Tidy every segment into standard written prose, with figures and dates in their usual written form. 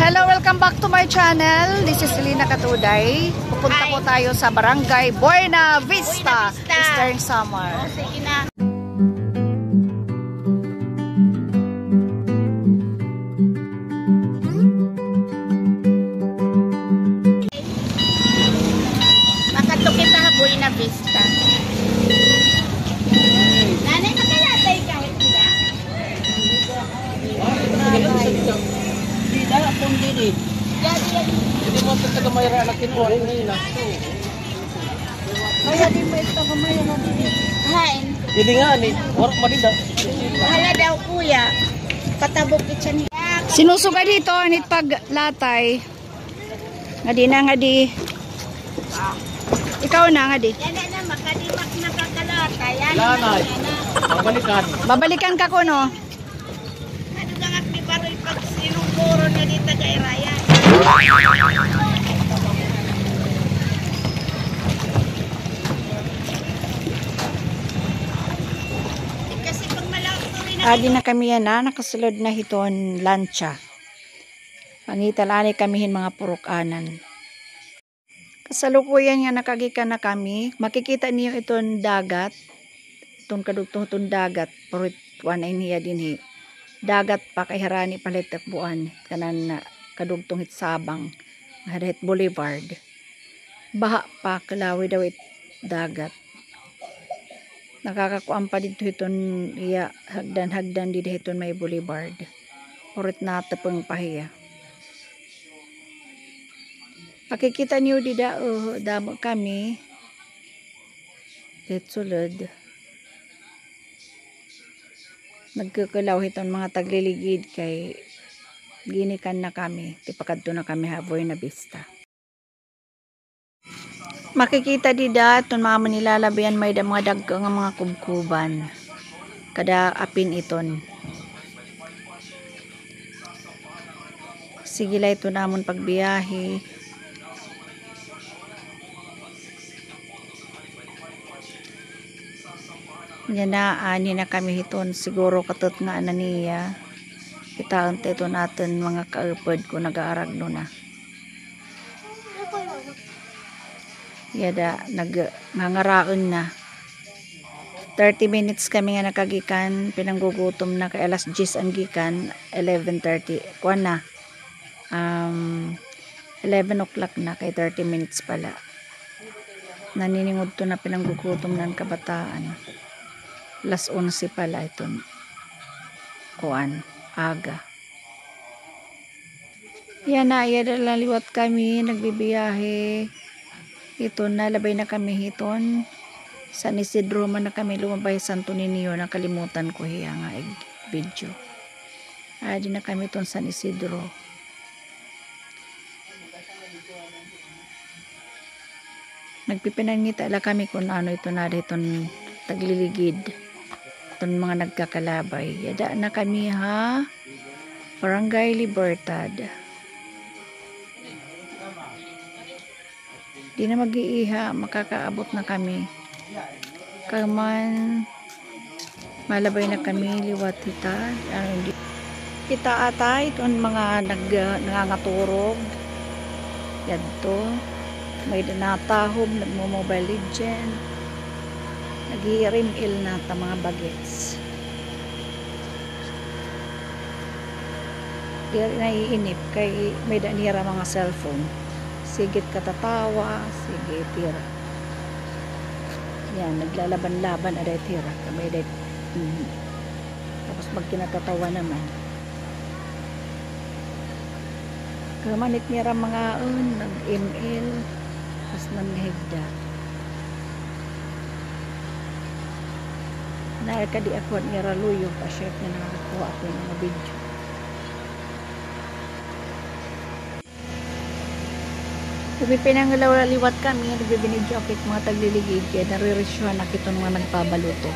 Hello, welcome back to my channel. This is Elina Katuday. Pupunta po tayo sa Barangay Buena Vista, Eastern Samar. Sige na. Makatukit na Buena Vista. Nanay, makalatay kahit nila. Tidak, itong dini. Hindi mo ito taga-mayra na kinuha rin ngayon na. Kaya din mo ito kamaya na din. Hain. Hindi nga ni, warak malida. Bahala daw kuya. Patabok ito niya. Sinusuga dito, nit paglatay. Nga di na, nga di. Ikaw na, nga di. Yan na, makadimak na kakalatay. Lanay, pabalikan. Babalikan ka ko, no? Ano nga ni Baroy pag sinuguro na dito kay Ryan. Kasi pag malaki na Adi na kami yan na, nakasulod na hiton lancha. Pangitalani kamihin mga purukanan. Kasalukuyan nga nakagikan na kami. Makikita niyo iton dagat. Itong kadugtong itong dagat. Purit wanay niya din hi. Dagat pa kay harani palit takbuan. Kanan na kadugtong hit sabang. Harit Boulevard. Baha pa kalawi daw it dagat. Nakakakuan pa dito iton iya hagdan dito iton may boulevard. Purit na tapang pahiya. Makikita niyo dida damo kami. Sulod. Nagkakalaw iton mga tagliligid kay ginikan na kami. Tipakadto na kami Buena Vista. Makikita dida iton mga manilalabayan may da mga daggang mga kubkuban. Kada apin iton. Sige la ito namon pagbiyahe. Yan na, ani na kami hiton. Siguro katot nga na niya. Kita ito natin mga kaupod ko nag-aaragno na. Yada, nangangaraon na. 30 minutes kami nga nakagikan. Pinanggugutom na kay alas 10 ang gikan. 11:30. Kuha na. 11 o'clock na kay 30 minutes pala. Naniningod to na pinanggugutom ng kabataan. Alas 11 pala itong kuan, aga. Yan na, laliwat kami, nagbibiyahe. Ito na, labay na kami hiton. San Isidro man na kami lumabay Santo Niño, nakalimutan ko hiya nga video. Adi na kami ton San Isidro. Nagpipinangita la kami kung ano ito na itong tagliligid. Itong mga nagkakalabay. Yada na kami ha. Barangay Libertad. Di na mag-iiha. Makakaabot na kami. Kaman malabay na kami. Liwat hitad. Kita atay. Itong mga nangangaturog. Yadto. May natahog. Nagmo-mobile legend. Nag-i-rim-il na ta mga bagets. Di naiinip kay may danira mga cellphone. Sigit katatawa, sige tira. Yan, naglalaban-laban aday tira. Kamay day, tapos magkinatatawa naman. Kamanit nira mga nag-email, tapos nanghigda. Nakakadi ako ni Raluyo pa chef na nakakuha ako ng mga video. Sabi pinangalawaliwat kami, nagbibinidyo ako mga tagliligid kaya naririsyohan na kitong mga nagpabaluto.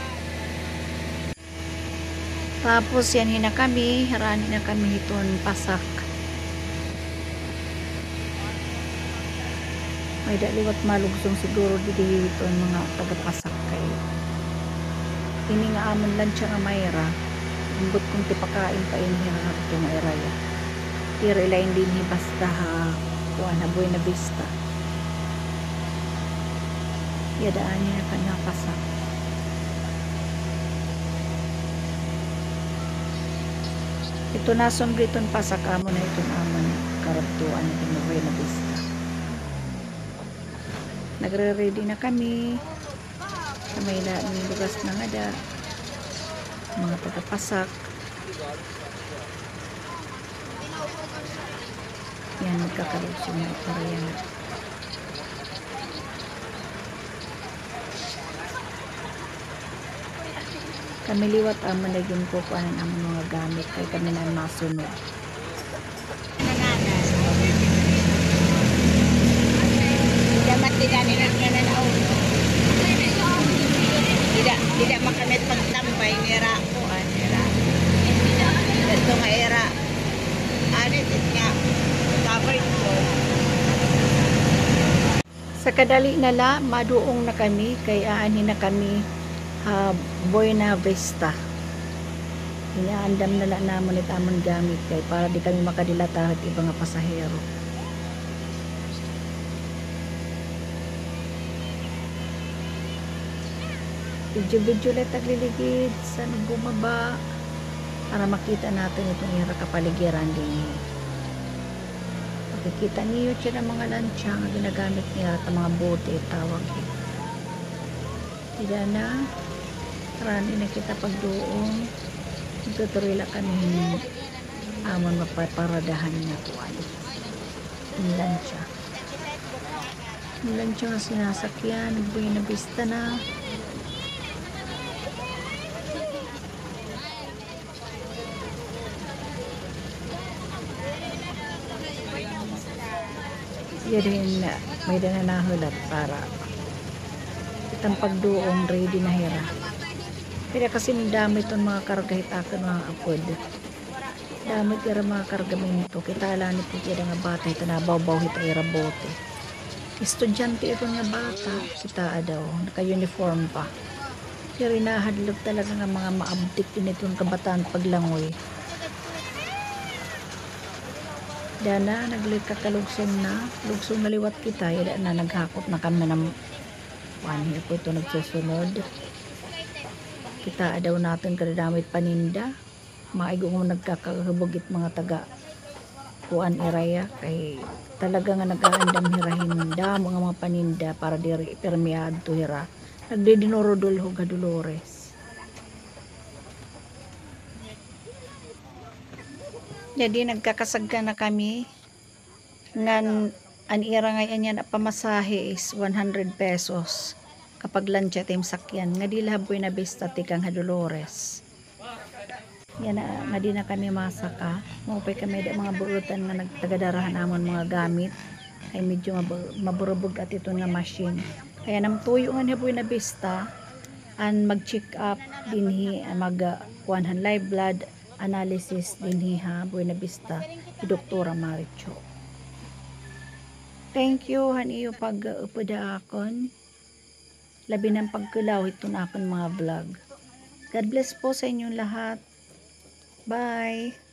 Tapos yan hina kami, harani na kami hiton pasak. May daliwat malugsong siguro dito hiton mga tagapasak kayo. Ini nga amon lang siya nga mayra. Imbot kong tipakain pa inihirap ito nga iraya. Pero ilain din ni basta ha kuan na Buena Vista. Yadaan niya ka napasak. Ito na sombriton pasak amo na itong amo na karabtuan ng Buena Vista. Nagre-ready na kami. May lugas na nga da. Mga tagapasak. Yan, magkakalusyon na para yan. Kami liwat amo na yun po kuanan ang mga gamit kay kami na masunod. Damat tidak nilang nananaw. Tidak makamit pagtambay nira ko nira. Ito nga era. Anit nga covered ko. Sa kadali nala, maduong na kami kay aanin na kami Buena Vista. Inaandam nala namon it amon gamit kay para di kami makadilata at ibang nga pasahero. Video let tagliligid sa bumaba para makita natin itong ira kapaligiran din. Makikita niyo siya ng mga lansya nga ginagamit niya at mga bote tawag eh. Tidak na karani na kita pagdoong tuturila kami amon mapaparadahan niya kuan yung lansya. Yung lansya nga sinasakyan Buena Vista na. Yan din may nananahulat para itang pagduong ready na hira. Pero kasi dami itong mga karga hitakan mga apod. Dami ira mga kargamento. Kita alam ito kaya nga bata ito na baw-baw hita ira bote. Estudyante ito nga bata. Kita daw. Naka-uniform pa. Pero inahadlog talaga nga mga maabdik din itong kabataan paglangoy. Dana naglikakalugsong na lugsong na liwat kita yada na naghakot na kami ng wani po ito nagsusunod kita daw natin kadamit paninda maigo mo nagkakahubog mga taga kuan iraya kay talaga nga nagaandam hirahin damo nga mga paninda para diri permeado to hira nagdidinorodol ho Dolores. Jadi nagkakasagka na kami ngan an ira ngayon yan pamasahe is 100 pesos kapag lansya tim sakyan nga di lahat Buena Vista tikang Dolores. Yan na nga di na kami masaka maupay kami da mga burutan nga nagtagadarahan amon mga gamit kay medyo maburubog at ito nga machine kaya namtuyo nga ni Buena Vista an mag-check up dinhi mag-kuanhan live blood analysis din ha Buena Vista si Doktora Maricho. Thank you haniyo pag-upada akon labi ng pagkulaw ito na akon mga vlog. God bless po sa inyong lahat. Bye.